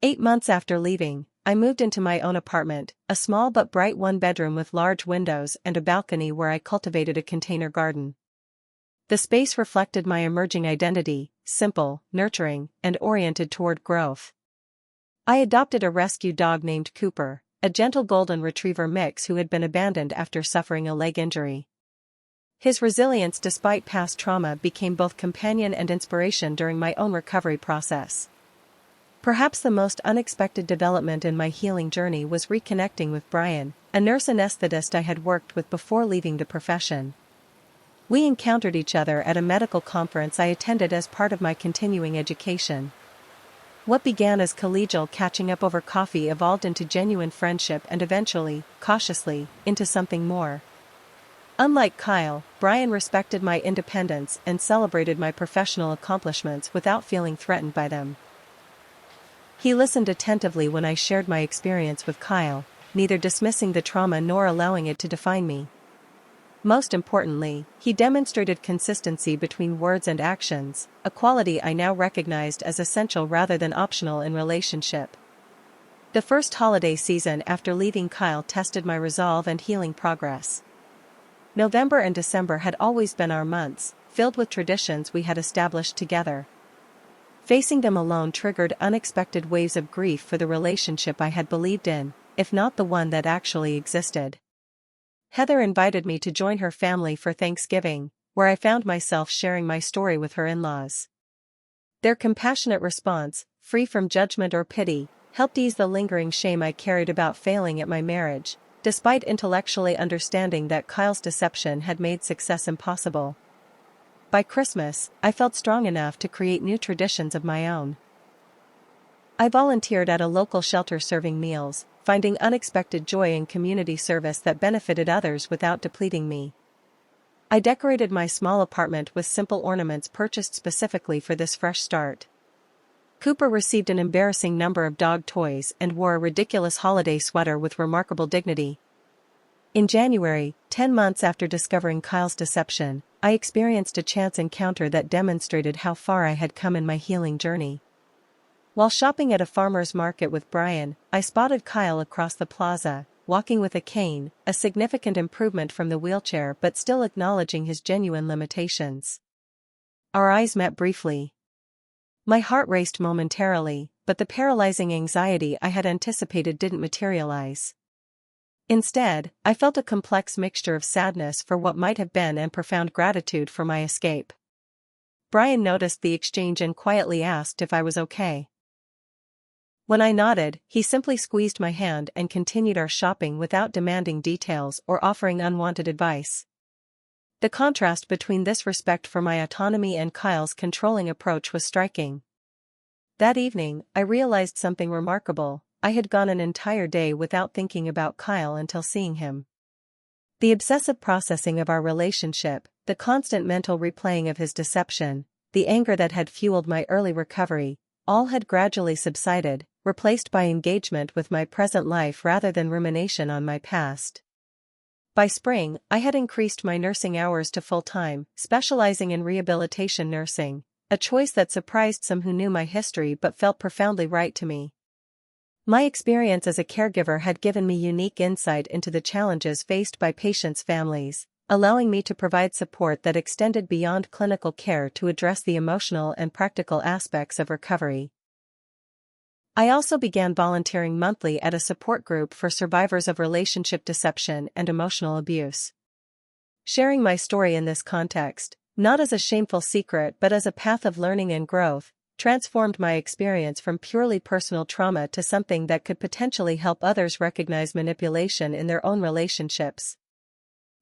A: 8 months after leaving, I moved into my own apartment, a small but bright one-bedroom with large windows and a balcony where I cultivated a container garden. The space reflected my emerging identity, simple, nurturing, and oriented toward growth. I adopted a rescue dog named Cooper, a gentle golden retriever mix who had been abandoned after suffering a leg injury. His resilience despite past trauma became both companion and inspiration during my own recovery process. Perhaps the most unexpected development in my healing journey was reconnecting with Brian, a nurse anesthetist I had worked with before leaving the profession. We encountered each other at a medical conference I attended as part of my continuing education. What began as collegial catching up over coffee evolved into genuine friendship and eventually, cautiously, into something more. Unlike Kyle, Brian respected my independence and celebrated my professional accomplishments without feeling threatened by them. He listened attentively when I shared my experience with Kyle, neither dismissing the trauma nor allowing it to define me. Most importantly, he demonstrated consistency between words and actions, a quality I now recognized as essential rather than optional in relationship. The first holiday season after leaving Kyle tested my resolve and healing progress. November and December had always been our months, filled with traditions we had established together. Facing them alone triggered unexpected waves of grief for the relationship I had believed in, if not the one that actually existed. Heather invited me to join her family for Thanksgiving, where I found myself sharing my story with her in-laws. Their compassionate response, free from judgment or pity, helped ease the lingering shame I carried about failing at my marriage, despite intellectually understanding that Kyle's deception had made success impossible. By Christmas, I felt strong enough to create new traditions of my own. I volunteered at a local shelter serving meals, finding unexpected joy in community service that benefited others without depleting me. I decorated my small apartment with simple ornaments purchased specifically for this fresh start. Cooper received an embarrassing number of dog toys and wore a ridiculous holiday sweater with remarkable dignity. In January, 10 months after discovering Kyle's deception, I experienced a chance encounter that demonstrated how far I had come in my healing journey. While shopping at a farmer's market with Brian, I spotted Kyle across the plaza, walking with a cane, a significant improvement from the wheelchair but still acknowledging his genuine limitations. Our eyes met briefly. My heart raced momentarily, but the paralyzing anxiety I had anticipated didn't materialize. Instead, I felt a complex mixture of sadness for what might have been and profound gratitude for my escape. Brian noticed the exchange and quietly asked if I was okay. When I nodded, he simply squeezed my hand and continued our shopping without demanding details or offering unwanted advice. The contrast between this respect for my autonomy and Kyle's controlling approach was striking. That evening, I realized something remarkable. I had gone an entire day without thinking about Kyle until seeing him. The obsessive processing of our relationship, the constant mental replaying of his deception, the anger that had fueled my early recovery, all had gradually subsided, replaced by engagement with my present life rather than rumination on my past. By spring, I had increased my nursing hours to full-time, specializing in rehabilitation nursing, a choice that surprised some who knew my history but felt profoundly right to me. My experience as a caregiver had given me unique insight into the challenges faced by patients' families, allowing me to provide support that extended beyond clinical care to address the emotional and practical aspects of recovery. I also began volunteering monthly at a support group for survivors of relationship deception and emotional abuse. Sharing my story in this context, not as a shameful secret but as a path of learning and growth, transformed my experience from purely personal trauma to something that could potentially help others recognize manipulation in their own relationships.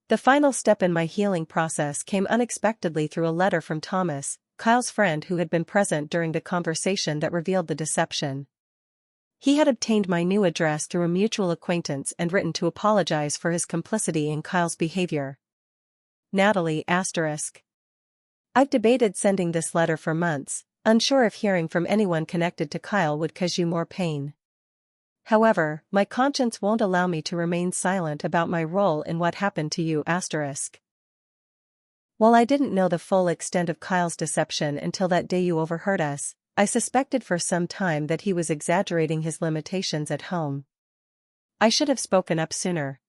A: The final step in my healing process came unexpectedly through a letter from Thomas, Kyle's friend who had been present during the conversation that revealed the deception. He had obtained my new address through a mutual acquaintance and written to apologize for his complicity in Kyle's behavior. Natalie *. I've debated sending this letter for months, unsure if hearing from anyone connected to Kyle would cause you more pain. However, my conscience won't allow me to remain silent about my role in what happened to you. While I didn't know the full extent of Kyle's deception until that day you overheard us, I suspected for some time that he was exaggerating his limitations at home. I should have spoken up sooner.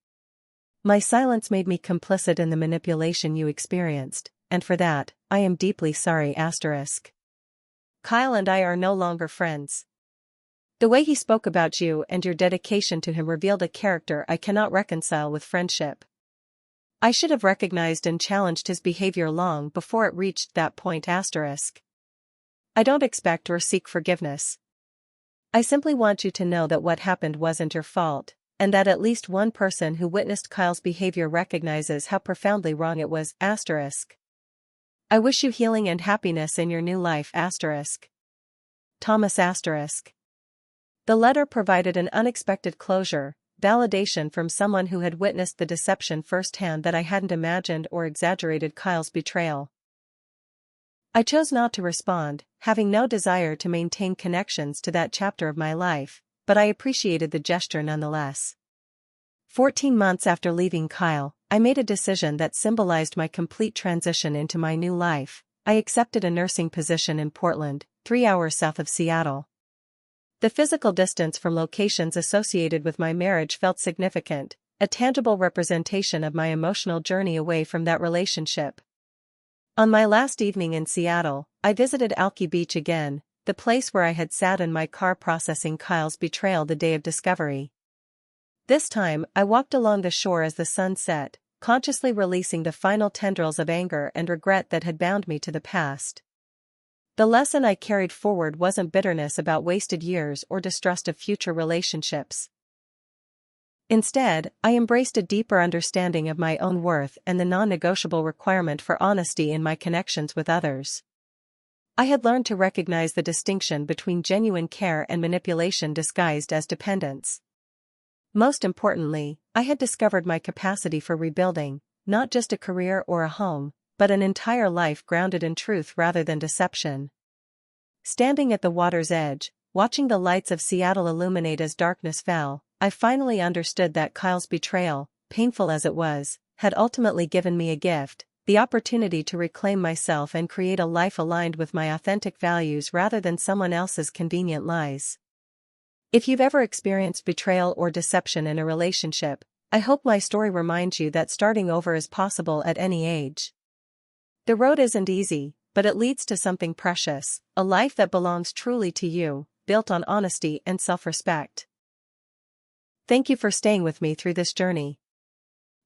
A: My silence made me complicit in the manipulation you experienced, and for that, I am deeply sorry. Kyle and I are no longer friends. The way he spoke about you and your dedication to him revealed a character I cannot reconcile with friendship. I should have recognized and challenged his behavior long before it reached that point. I don't expect or seek forgiveness. I simply want you to know that what happened wasn't your fault, and that at least one person who witnessed Kyle's behavior recognizes how profoundly wrong it was. I wish you healing and happiness in your new life. Thomas. The letter provided an unexpected closure, validation from someone who had witnessed the deception firsthand that I hadn't imagined or exaggerated Kyle's betrayal. I chose not to respond, having no desire to maintain connections to that chapter of my life, but I appreciated the gesture nonetheless. 14 months after leaving Kyle, I made a decision that symbolized my complete transition into my new life. I accepted a nursing position in Portland, 3 hours south of Seattle. The physical distance from locations associated with my marriage felt significant, a tangible representation of my emotional journey away from that relationship. On my last evening in Seattle, I visited Alki Beach again, the place where I had sat in my car processing Kyle's betrayal the day of discovery. This time, I walked along the shore as the sun set, consciously releasing the final tendrils of anger and regret that had bound me to the past. The lesson I carried forward wasn't bitterness about wasted years or distrust of future relationships. Instead, I embraced a deeper understanding of my own worth and the non-negotiable requirement for honesty in my connections with others. I had learned to recognize the distinction between genuine care and manipulation disguised as dependence. Most importantly, I had discovered my capacity for rebuilding, not just a career or a home, but an entire life grounded in truth rather than deception. Standing at the water's edge, watching the lights of Seattle illuminate as darkness fell, I finally understood that Kyle's betrayal, painful as it was, had ultimately given me a gift, the opportunity to reclaim myself and create a life aligned with my authentic values rather than someone else's convenient lies. If you've ever experienced betrayal or deception in a relationship, I hope my story reminds you that starting over is possible at any age. The road isn't easy, but it leads to something precious, a life that belongs truly to you, built on honesty and self-respect. Thank you for staying with me through this journey.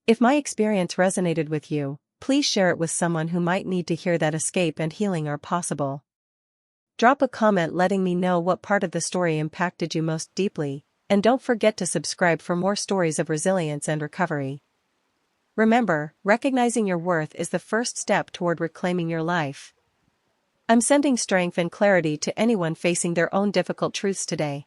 A: If my experience resonated with you, please share it with someone who might need to hear that escape and healing are possible. Drop a comment letting me know what part of the story impacted you most deeply, and don't forget to subscribe for more stories of resilience and recovery. Remember, recognizing your worth is the first step toward reclaiming your life. I'm sending strength and clarity to anyone facing their own difficult truths today.